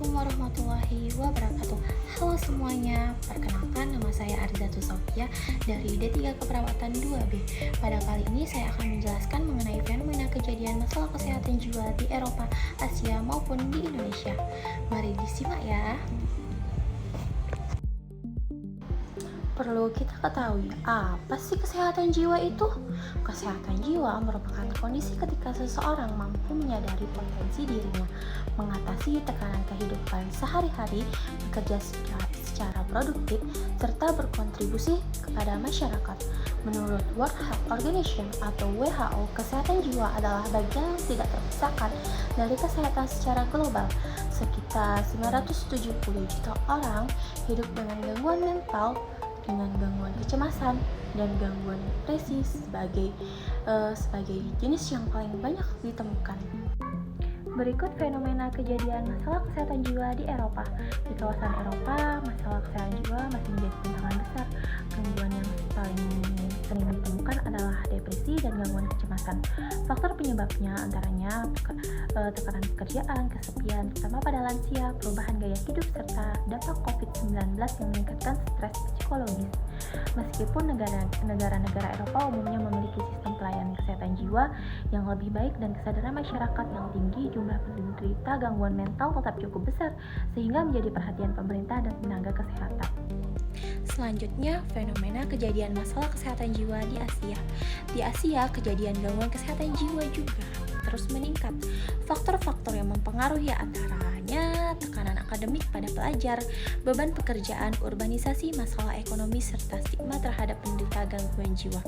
Assalamualaikum warahmatullahi wabarakatuh. Halo semuanya, perkenalkan nama saya Arzatul Sofia dari D3 Keperawatan 2B. Pada kali ini saya akan menjelaskan mengenai fenomena kejadian masalah kesehatan jiwa di Eropa, Asia maupun di Indonesia. Mari disimak ya. Perlu kita ketahui, apa sih kesehatan jiwa itu? Kesehatan jiwa merupakan kondisi ketika seseorang mampu menyadari potensi dirinya, mengatasi tekanan kehidupan sehari-hari, bekerja secara produktif, serta berkontribusi kepada masyarakat. Menurut World Health Organization atau WHO, kesehatan jiwa adalah bagian yang tidak terpisahkan dari kesehatan secara global. Sekitar 970 juta orang hidup dengan gangguan mental, dengan gangguan kecemasan dan gangguan depresi sebagai jenis yang paling banyak ditemukan. Berikut fenomena kejadian masalah kesehatan jiwa di Eropa. Di kawasan Eropa, masalah kesehatan jiwa masih menjadi tantangan besar. Gangguan yang paling sering ditemukan adalah depresi dan gangguan kecemasan. Faktor penyebabnya antaranya tekanan pekerjaan, kesepian, terutama pada lansia, perubahan gaya hidup, serta dampak COVID-19 yang meningkatkan stres psikologis. Meskipun negara-negara Eropa umumnya memiliki sistem pelayanan kesehatan jiwa yang lebih baik dan kesadaran masyarakat yang tinggi, jumlah penderita gangguan mental tetap cukup besar sehingga menjadi perhatian pemerintah dan tenaga kesehatan. Selanjutnya, fenomena kejadian masalah kesehatan jiwa di Asia. Di Asia, kejadian gangguan kesehatan jiwa juga terus meningkat. Faktor-faktor yang mempengaruhi antaranya tekanan akademik pada pelajar, beban pekerjaan, urbanisasi, masalah ekonomi, serta stigma terhadap penderita gangguan jiwa.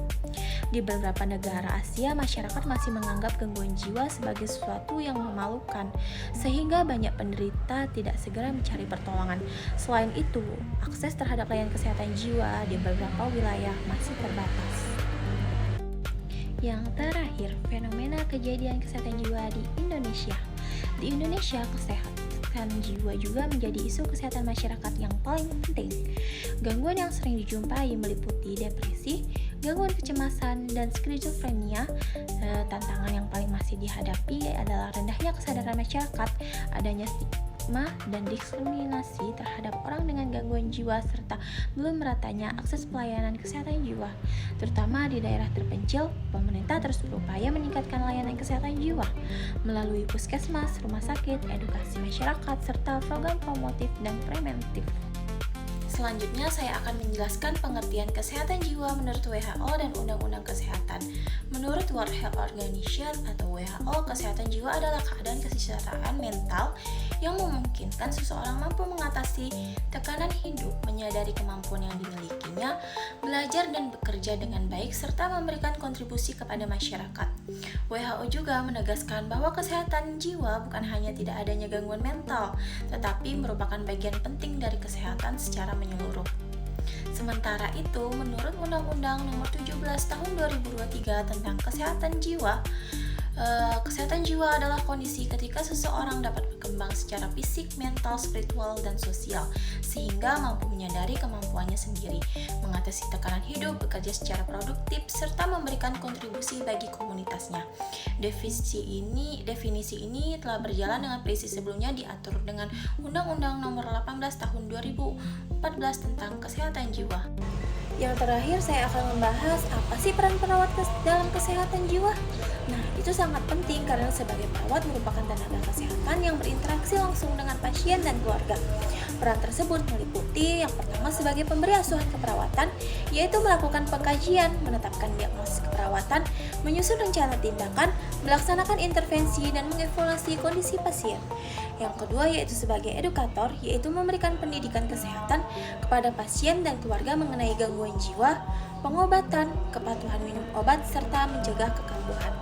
Di beberapa negara Asia, masyarakat masih menganggap gangguan jiwa sebagai sesuatu yang memalukan, sehingga banyak penderita tidak segera mencari pertolongan. Selain itu, akses terhadap layanan kesehatan jiwa di beberapa wilayah masih terbatas. Yang terakhir, fenomena kejadian kesehatan jiwa di Indonesia. Di Indonesia, kesehatan jiwa juga menjadi isu kesehatan masyarakat yang paling penting. Gangguan yang sering dijumpai meliputi depresi, gangguan kecemasan, dan skizofrenia. Tantangan yang paling masih dihadapi adalah rendahnya kesadaran masyarakat, adanya stigma dan diskriminasi terhadap orang dengan gangguan jiwa, serta belum meratanya akses pelayanan kesehatan jiwa. Terutama di daerah terpencil, pemerintah terus berupaya meningkatkan layanan kesehatan jiwa melalui puskesmas, rumah sakit, edukasi masyarakat, serta program promotif dan preventif. Selanjutnya saya akan menjelaskan pengertian kesehatan jiwa menurut WHO dan Undang-Undang Kesehatan. Menurut World Health Organization atau WHO, kesehatan jiwa adalah keadaan kesejahteraan mental yang memungkinkan seseorang mampu mengatasi tekanan hidup, menyadari kemampuan yang dimilikinya, belajar dan bekerja dengan baik, serta memberikan kontribusi kepada masyarakat. WHO juga menegaskan bahwa kesehatan jiwa bukan hanya tidak adanya gangguan mental, tetapi merupakan bagian penting dari kesehatan secara menyeluruh. Sementara itu, menurut Undang-Undang Nomor 17 Tahun 2023 tentang Kesehatan Jiwa, kesehatan jiwa adalah kondisi ketika seseorang dapat berkembang secara fisik, mental, spiritual, dan sosial, sehingga mampu menyadari kemampuannya sendiri, mengatasi tekanan hidup, bekerja secara produktif, serta memberikan kontribusi bagi komunitasnya. Definisi ini telah berjalan dengan presisi sebelumnya diatur dengan Undang-Undang Nomor 18 Tahun 2014 tentang Kesehatan Jiwa. Yang terakhir, saya akan membahas apa sih peran perawat dalam kesehatan jiwa. Nah, itu sangat penting karena sebagai perawat merupakan tenaga kesehatan yang berinteraksi langsung dengan pasien dan keluarga. Peran tersebut meliputi yang pertama sebagai pemberi asuhan keperawatan, yaitu melakukan pengkajian, menetapkan diagnosis keperawatan, menyusun rencana tindakan, melaksanakan intervensi, dan mengevaluasi kondisi pasien. Yang kedua yaitu sebagai edukator, yaitu memberikan pendidikan kesehatan kepada pasien dan keluarga mengenai gangguan jiwa, pengobatan, kepatuhan minum obat, serta mencegah kekambuhan.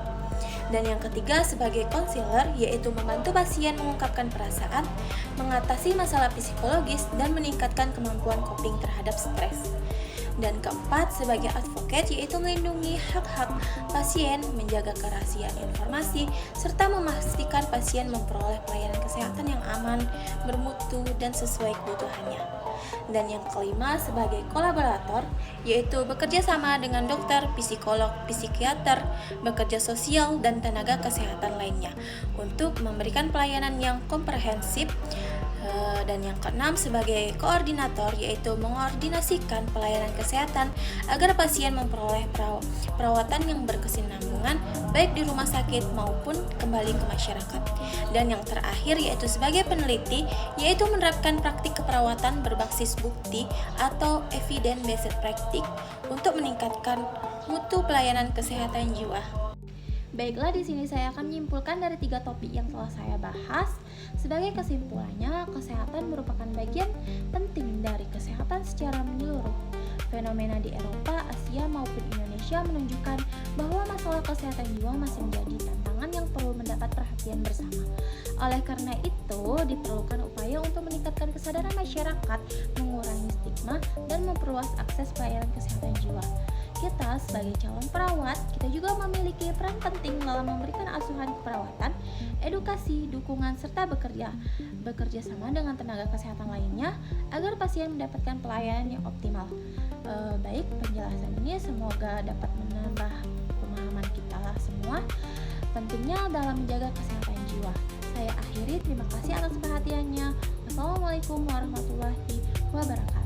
Dan yang ketiga sebagai konselor, yaitu membantu pasien mengungkapkan perasaan, mengatasi masalah psikologis, dan meningkatkan kemampuan coping terhadap stres. Dan keempat sebagai advokat, yaitu melindungi hak-hak pasien, menjaga kerahasiaan informasi, serta memastikan pasien memperoleh pelayanan kesehatan yang aman, bermutu, dan sesuai kebutuhannya. Dan yang kelima sebagai kolaborator, yaitu bekerja sama dengan dokter, psikolog, psikiater, bekerja sosial, dan tenaga kesehatan lainnya untuk memberikan pelayanan yang komprehensif Dan yang keenam, sebagai koordinator, yaitu mengordinasikan pelayanan kesehatan agar pasien memperoleh perawatan yang berkesinambungan baik di rumah sakit maupun kembali ke masyarakat. Dan yang terakhir, yaitu sebagai peneliti, yaitu menerapkan praktik keperawatan berbasis bukti atau evidence-based practice untuk meningkatkan mutu pelayanan kesehatan jiwa. Baiklah, di sini saya akan menyimpulkan dari 3 topik yang telah saya bahas. Sebagai kesimpulannya, kesehatan merupakan bagian penting dari kesehatan secara menyeluruh. Fenomena di Eropa, Asia maupun Indonesia menunjukkan bahwa masalah kesehatan jiwa masih menjadi tantangan yang perlu mendapat perhatian bersama. Oleh karena itu, diperlukan upaya untuk meningkatkan kesadaran masyarakat, mengurangi stigma, dan memperluas akses pelayanan kesehatan jiwa. Kita sebagai calon perawat, kita juga memiliki peran penting dalam memberikan asuhan keperawatan, edukasi, dukungan, serta bekerja sama dengan tenaga kesehatan lainnya agar pasien mendapatkan pelayanan yang optimal. Baik, penjelasan ini semoga dapat menambah pemahaman kita semua pentingnya dalam menjaga kesehatan jiwa. Saya akhiri, terima kasih atas perhatiannya. Wassalamualaikum warahmatullahi wabarakatuh.